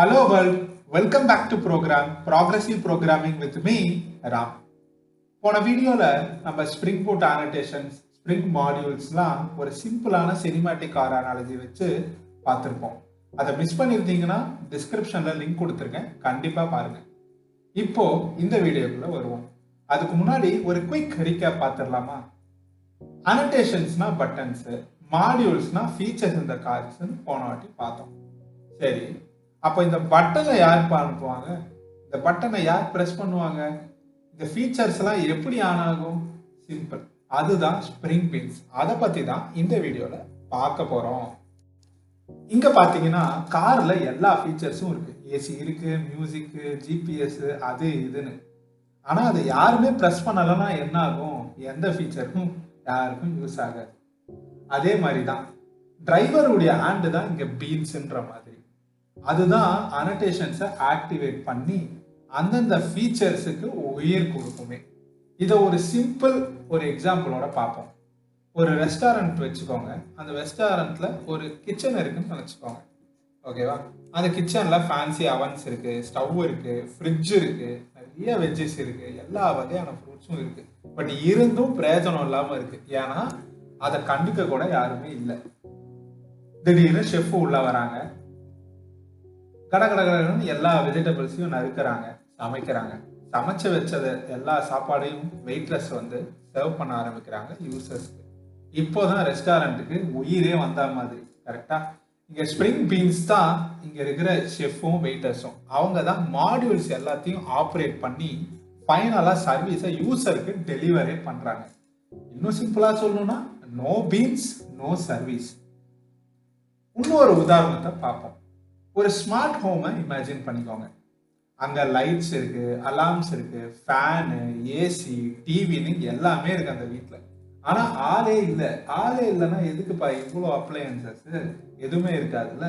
Hello world, welcome back to program Progressive Programming with me, Ram. போன வீடியோல நம்ம spring boot annotations, spring மாடியூல்ஸ்லாம் ஒரு சிம்பிளான சினிமேட்டிக் ஆர் அனாலஜி வச்சு பார்த்துருப்போம். அதை மிஸ் பண்ணியிருந்தீங்கன்னா டிஸ்கிரிப்ஷன்ல லிங்க் கொடுத்துருக்கேன், கண்டிப்பா பாருங்க. இப்போ இந்த வீடியோக்குள்ள வருவோம். அதுக்கு முன்னாடி ஒரு குயிக் ரீகேப் பார்த்துடலாமா? அனோட்டேஷன்ஸ்னா பட்டன்ஸ், மாடியூல்ஸ்னா ஃபீச்சர்ஸ் இந்த கார்ட்ஸ்ன்னு போன வாட்டி பார்த்தோம். சரி, அப்போ இந்த பட்டனை யார் அனுப்புவாங்க? இந்த பட்டனை யார் பிரஸ் பண்ணுவாங்க? இந்த ஃபீச்சர்ஸ் எல்லாம் எப்படி ஆன் ஆகும்? சிம்பிள், அதுதான் ஸ்ப்ரிங் பீன்ஸ். அதை பத்தி தான் இந்த வீடியோல பார்க்க போறோம். இங்க பாத்தீங்கன்னா கார்ல எல்லா ஃபீச்சர்ஸும் இருக்கு. ஏசி இருக்கு, மியூசிக், ஜிபிஎஸ், அது இதுன்னு. ஆனா அதை யாருமே பிரஸ் பண்ணலன்னா என்ன ஆகும்? எந்த ஃபீச்சருக்கும் யாருக்கும் யூஸ் ஆகாது. அதே மாதிரி தான் டிரைவருடைய ஹேண்டு தான் இங்க பீன்ஸ்ன்ற மாதிரி. அதுதான் அனோட்டேஷன்ஸை ஆக்டிவேட் பண்ணி அந்தந்த ஃபீச்சர்ஸுக்கு உயிர் கொடுக்குமே. இதை ஒரு சிம்பிள் ஒரு எக்ஸாம்பிளோட பார்ப்போம். ஒரு ரெஸ்டாரண்ட் வச்சுக்கோங்க. அந்த ரெஸ்டாரண்ட்ல ஒரு கிச்சன் இருக்குன்னு நினச்சிக்கோங்க, ஓகேவா? அந்த கிச்சன்ல ஃபேன்சி அவன்ஸ் இருக்கு, ஸ்டவ் இருக்கு, ஃப்ரிட்ஜ் இருக்கு, நிறைய வெஜ்ஜஸ் இருக்கு, எல்லா வகையான ஃப்ரூட்ஸும் இருக்கு. பட் இருந்தும் பிரயோஜனம் இல்லாம இருக்கு. ஏன்னா அதை கண்டுக்க கூட யாருமே இல்லை. திடீர்னு ஷெஃப் உள்ள வராங்க, கடகடகடன்னு எல்லா வெஜிடபிள்ஸையும் நறுக்கிறாங்க, சமைக்கிறாங்க. சமைச்சு வச்சது எல்லா சாப்பாடையும் வெயிட்லெஸ் வந்து சர்வ் பண்ண ஆரம்பிக்கிறாங்க யூசர்ஸ்க்கு. இப்போதான் ரெஸ்டாரண்ட்டுக்கு உயிரே வந்த மாதிரி, கரெக்டா? இங்க ஸ்ப்ரிங் பீன்ஸ் தான் இங்க இருக்கிற ஷெஃப்பும் வெயிட்டர்ஸும். அவங்க தான் மாடியூல்ஸ் எல்லாத்தையும் ஆப்ரேட் பண்ணி ஃபைனலா சர்வீஸை யூசருக்கு டெலிவரே பண்றாங்க. இன்னும் சிம்பிளா சொல்லணும்னா நோ பீன்ஸ் நோ சர்வீஸ். இன்னொரு உதாரணத்தை பார்ப்போம். ஒரு ஸ்மார்ட் ஹோமை இமேஜின் பண்ணிக்கோங்க. அங்க லைட்ஸ் இருக்கு, அலார்ம்ஸ் இருக்கு, ஃபேனு, ஏசி, டிவின்னு எல்லாமே இருக்கு அந்த வீட்டில். ஆனா ஆளே இல்லை. ஆளே இல்லைன்னா எதுக்குப்பா இவ்வளோ அப்ளையன்சஸ்? எதுவுமே இருக்காதுல்ல.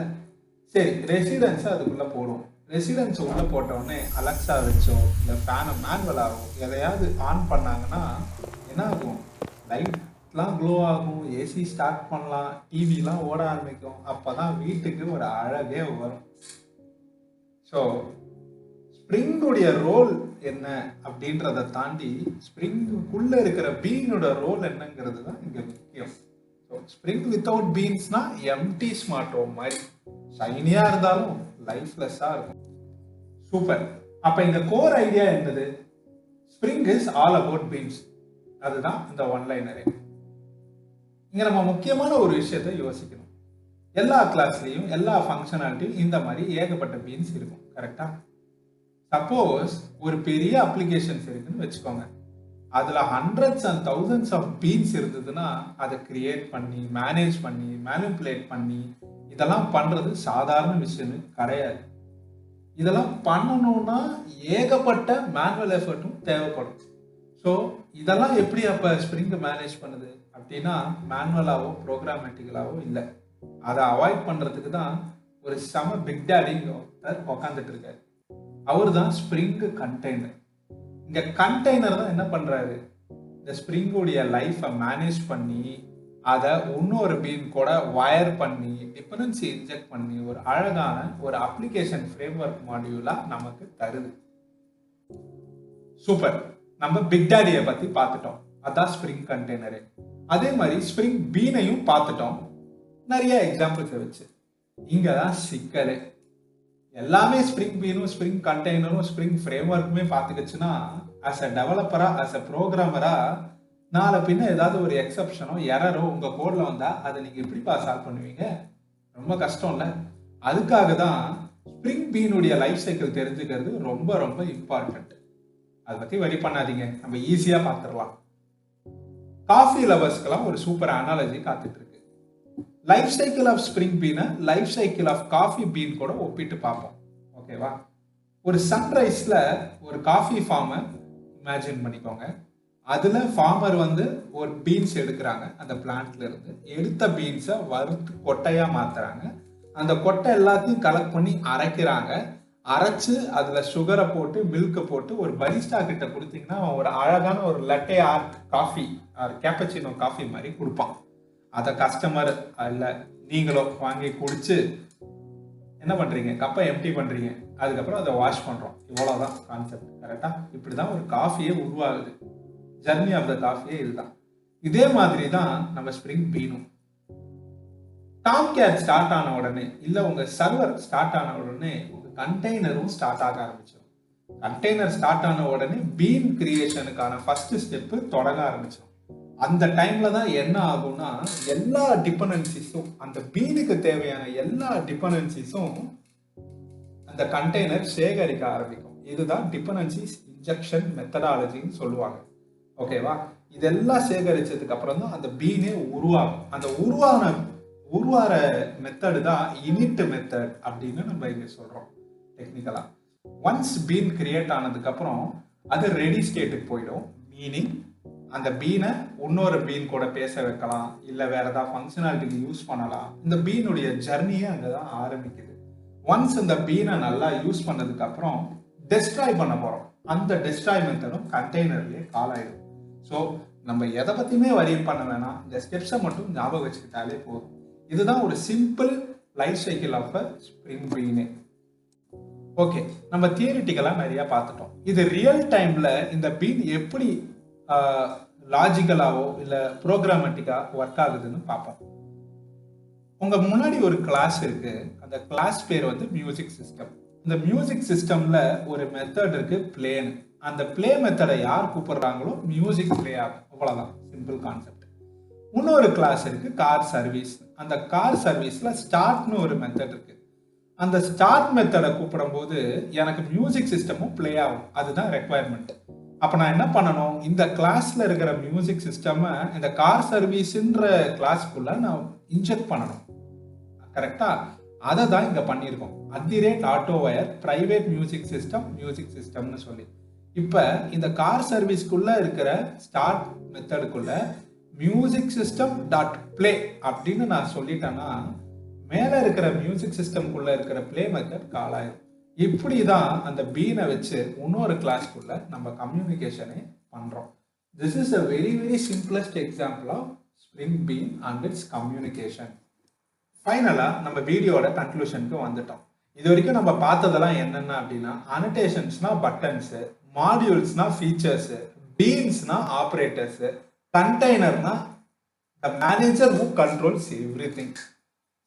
சரி, ரெசிடென்ஸ் அதுக்குள்ள போடுவோம். ரெசிடென்ஸ் உள்ள போட்ட உடனே அலெக்ஸா வச்சோ இல்லை ஃபேனை மேனுவலாகவோ எதையாவது ஆன் பண்ணாங்கன்னா என்ன ஆகும்? லைட்லாம் க்ளோ ஆகும், ஏசி ஸ்டார்ட் பண்ணலாம், டிவிலாம் ஓட ஆரம்பிக்கும். அப்போதான் வீட்டுக்கு ஒரு அழகே வரும். ஸோ ஸ்ப்ரிங்குடைய ரோல் என்ன அப்படின்றத தாண்டி ஸ்ப்ரிங்குக்குள்ள இருக்கிற பீனோட ரோல் என்னங்கிறது தான் இங்க முக்கியம். ஸோ ஸ்ப்ரிங் வித்தவுட் பீன்ஸ்னா எம்டி ஸ்மார்ட் ஹோம் மாதிரி, ஷைனியா இருந்தாலும் லைஃப்லெஸ்ஸா இருக்கும். சூப்பர். அப்ப இந்த கோர் ஐடியா என்னது? Spring is all about beans. அதுதான் இந்த ஒன்லைனரே. இங்க நம்ம முக்கியமான ஒரு விஷயத்தை யோசிக்கணும். எல்லா கிளாஸ்லயும் எல்லா ஃபங்க்ஷனாலிட்டியும் இந்த மாதிரி ஏகப்பட்ட பீன்ஸ் இருக்கும், கரெக்டா? சப்போஸ் ஒரு பெரிய அப்ளிகேஷன்ஸ் இருக்குன்னு வச்சுக்கோங்க. அதுல hundreds and thousands of beans இருந்ததுன்னா அதை கிரியேட் பண்ணி, மேனேஜ் பண்ணி, மேனிபுலேட் பண்ணி இதெல்லாம் பண்றது சாதாரண விஷயம் கிடையாது. இதெல்லாம் பண்ணணும்னா ஏகப்பட்ட மேனுவல் எஃபர்ட்டும் தேவைப்படும். ஸோ இதெல்லாம் எப்படி அப்ப ஸ்ப்ரிங் மேனேஜ் பண்ணுது அப்படின்னா, மேனுவலாவோ ப்ரோக்ராமேட்டிக்கலாவோ இல்லை. அதை அவாய்ட் பண்றதுக்கு தான் ஒரு செம பிக் டேடிங்க உட்காந்துட்டு இருக்காரு. அவர் தான் ஸ்ப்ரிங் கண்டெய்னர். இங்க கண்டெய்னர் தான் என்ன பண்றாரு? இந்த ஸ்ப்ரிங்குடைய லைஃபை மேனேஜ் பண்ணி அதை இன்னொரு பீன் கூட வயர் பண்ணி டிபெண்டன்சி இன்ஜெக்ட் பண்ணி ஒரு அழகான ஒரு அப்ளிகேஷன் ஃப்ரேம் ஒர்க் மாடியூலா நமக்கு தருது. சூப்பர். நம்ம பிக் டேடியை பத்தி பார்த்துட்டோம், அதான் ஸ்ப்ரிங் கண்டெய்னரு. அதே மாதிரி ஸ்ப்ரிங் பீனையும் பார்த்துட்டோம் நிறைய எக்ஸாம்பிள்ஸ் வச்சு. இங்கதான் சிக்கலே. எல்லாமே ஸ்ப்ரிங் பீனும் ஸ்ப்ரிங் கண்டெய்னரும் ஸ்ப்ரிங் ஃப்ரேம் ஒர்க்குமே பார்த்துக்கிச்சுன்னா, ஆஸ் அ டெவலப்பரா, ஆஸ் அ ப்ரோக்ராமரா நாளை பின்ன ஏதாவது ஒரு எக்ஸப்ஷனோ எரரோ உங்க கோட்ல வந்தா அதை நீங்க எப்படிப்பா சால்வ் பண்ணுவீங்க? ரொம்ப கஷ்டம் இல்ல? அதுக்காக தான் ஸ்ப்ரிங் பீனுடைய லைஃப் சைக்கிள் தெரிஞ்சுக்கிறது ரொம்ப ரொம்ப இம்பார்ட்டன்ட். அதை பத்தி வரி பண்ணாதீங்க, நம்ம ஈஸியா பார்த்துடலாம். காஃபி லவர்ஸ்க்கெல்லாம் ஒரு சூப்பர் அனாலஜி காத்துட்டு இருக்கு. லைஃப் சைக்கிள் ஆஃப் ஸ்ப்ரிங் பீனை life cycle of coffee bean கூட ஒப்பிட்டு பார்ப்போம், ஓகேவா? ஒரு சன்ரைஸ்ல ஒரு காஃபி ஃபார்மை இமேஜின் பண்ணிக்கோங்க. அதுல ஃபார்மர் வந்து ஒரு பீன்ஸ் எடுக்கிறாங்க, அந்த பிளான்ட்ல இருந்து எடுத்த பீன்ஸை வறுத்து கொட்டையா மாத்துறாங்க. அந்த கொட்டை எல்லாத்தையும் கலெக்ட் பண்ணி அரைக்கிறாங்க. அரைச்சு அதுல சுகரை போட்டு மில்கை போட்டு ஒரு பரிஸ்டா கிட்ட கொடுத்தீங்கன்னா ஒரு அழகான ஒரு latte art coffee or cappuccino coffee மாதிரி கொடுப்பான். அதை கஸ்டமர் இல்ல நீங்களோ வாங்கி குடிச்சு என்ன பண்றீங்க, கப்பை எம்டி பண்றீங்க, அதுக்கப்புறம் அதை வாஷ் பண்றோம். இவ்வளவுதான் கான்செப்ட். கரெக்டா? இப்படிதான் ஒரு காஃபியே உருவாகுது. ஜர்னி ஆஃப் த காஃபியே இதுதான். இதே மாதிரி தான் நம்ம ஸ்ப்ரிங் பீனும். டாம் கேட் ஸ்டார்ட் ஆன உடனே, இல்ல உங்க சர்வர் ஸ்டார்ட் ஆன உடனே உங்க கண்டெய்னரும் ஸ்டார்ட் ஆக ஆரம்பிச்சிடும். கண்டெய்னர் ஸ்டார்ட் ஆன உடனே பீன் கிரியேஷனுக்கான ஃபர்ஸ்ட் ஸ்டெப் தொடங்க ஆரம்பிச்சிடும். அந்த டைம்ல தான் என்ன ஆகும்னா, எல்லா டிபெண்டன்சிஸும், அந்த பீனுக்கு தேவையான எல்லா டிபெண்டன்சிஸும் அந்த கண்டெய்னர் சேகரிக்க ஆரம்பிக்கும். இதுதான் டிபெண்டன்சிஸ் இன்ஜெக்ஷன் மெத்தடாலஜின்னு சொல்லுவாங்க. ஓகேவா? இதெல்லாம் சேகரிச்சதுக்கு அப்புறம் தான் அந்த பீனே உருவாகும். அந்த உருவார மெத்தடு தான் இனிட் மெத்தட் அப்படின்னு நம்ம இங்க சொல்றோம் டெக்னிக்கலா. ஒன்ஸ் பீன் கிரியேட் ஆனதுக்கு அப்புறம் அது ரெடி ஸ்டேட்டுக்கு போயிடும். மீனிங் அந்த பீனை இன்னொரு பீன் கூட பேச வைக்கலாம், இல்ல வேற ஏதாவது ஃபங்க்ஷனாலிட்டிக்கு யூஸ் பண்ணலாம். இந்த பீனுடைய ஜர்னியே அங்கதான் ஆரம்பிக்குது. ஒன்ஸ் இந்த பீனை நல்லா யூஸ் பண்ணதுக்கு அப்புறம் டெஸ்ட்ராய் பண்ண போறோம். அந்த டெஸ்ட்ராய் மெத்தடும் கண்டெய்னர்லயே கால் ஆயிடும். ஸோ நம்ம எதை பத்தியுமே வரி பண்ண வேணாம், இந்த ஸ்டெப்ஸை மட்டும் ஞாபகம் வச்சுக்கிட்டாலே போதும். இதுதான் ஒரு simple life cycle of spring பீனே. ஓகே, நம்ம தியரிட்டிக்கலா நிறைய பார்த்துட்டோம். இது ரியல் டைம்ல இந்த பீன் எப்படி லாஜிக்கலாவோ இல்ல ப்ரோக்ராமேட்டிக்கா ஒர்க் ஆகுதுன்னு பார்ப்போம். உங்க முன்னாடி ஒரு கிளாஸ் இருக்கு. அந்த கிளாஸ் பேர் வந்து மியூசிக் சிஸ்டம். இந்த மியூசிக் சிஸ்டம்ல ஒரு மெத்தட் இருக்கு, பிளேன்னு. அந்த பிளே மெத்தடை யார் கூப்பிடுறாங்களோ மியூசிக் பிளே ஆகும். அவ்வளவுதான், சிம்பிள் கான்செப்ட். இன்னொரு கிளாஸ் இருக்கு, கார் சர்வீஸ். அந்த கார் சர்வீஸ்ல ஸ்டார்ட்னு ஒரு மெத்தட் இருக்கு. அந்த ஸ்டார்ட் மெத்தடை கூப்பிடும் போது எனக்கு மியூசிக் சிஸ்டமும் பிளே ஆகும். அதுதான் ரெக்குவயர்மெண்ட். அப்ப நான் என்ன பண்ணணும், இந்த கிளாஸ்ல இருக்கிற மியூசிக் சிஸ்டம் இந்த கார் சர்வீஸ்ன்ற கிளாஸ்க்குள்ள நான் இன்ஜெக்ட் பண்ணணும். கரெக்டா? அதை தான் இங்க பண்ணியிருக்கோம். @auto wire பிரைவேட் மியூசிக் சிஸ்டம்னு சொல்லி. இப்ப இந்த கார் சர்வீஸ்க்குள்ள இருக்கிற ஸ்டார்ட் மெத்தடுக்குள்ள மியூசிக் சிஸ்டம் டாட் பிளே அப்படின்னு நான் சொல்லிட்டேன்னா மேல இருக்கிற மியூசிக் சிஸ்டம்குள்ள இருக்கிற பிளே மெத்தட் கால் ஆயிடும். இப்படிதான் அந்த பீனை வச்சு இன்னொரு கிளாஸ்க்குள்ள நம்ம கம்யூனிகேஷனை பண்றோம். This is a very very simplest example of Spring Bean and its communication. ஃபைனலா நம்ம வீடியோட கன்க்ளூஷனுக்கு வந்துட்டோம். இது வரைக்கும் நம்ம பார்த்ததெல்லாம் என்னென்ன அப்படின்னா, அனோடேஷன்ஸ்னா பட்டன்ஸ், மாடியூல்ஸ்னா ஃபீச்சர்ஸ், பீன்ஸ்னா ஆப்ரேட்டர்ஸ், கண்டெய்னர்னா the manager who controls everything.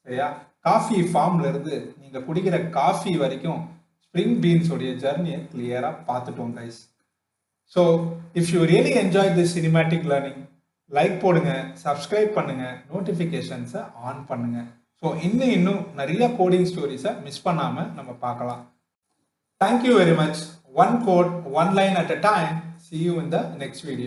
சரியா? காஃபி ஃபார்ம்ல இருந்து நீங்க குடிக்கிற காஃபி வரைக்கும் ஸ்ப்ரிங் பீன்ஸ் உடைய ஜர்னியை கிளியரா பார்த்துட்டோம் guys. So if you really enjoy this cinematic learning, like போடுங்க, சப்ஸ்கிரைப் பண்ணுங்க, நோட்டிஃபிகேஷன்ஸை ஆன் பண்ணுங்க. ஸோ இன்னும் நிறைய கோடிங் ஸ்டோரிஸை மிஸ் பண்ணாம நம்ம பார்க்கலாம். Thank you very much. One code, one line at a time. See you in the next video.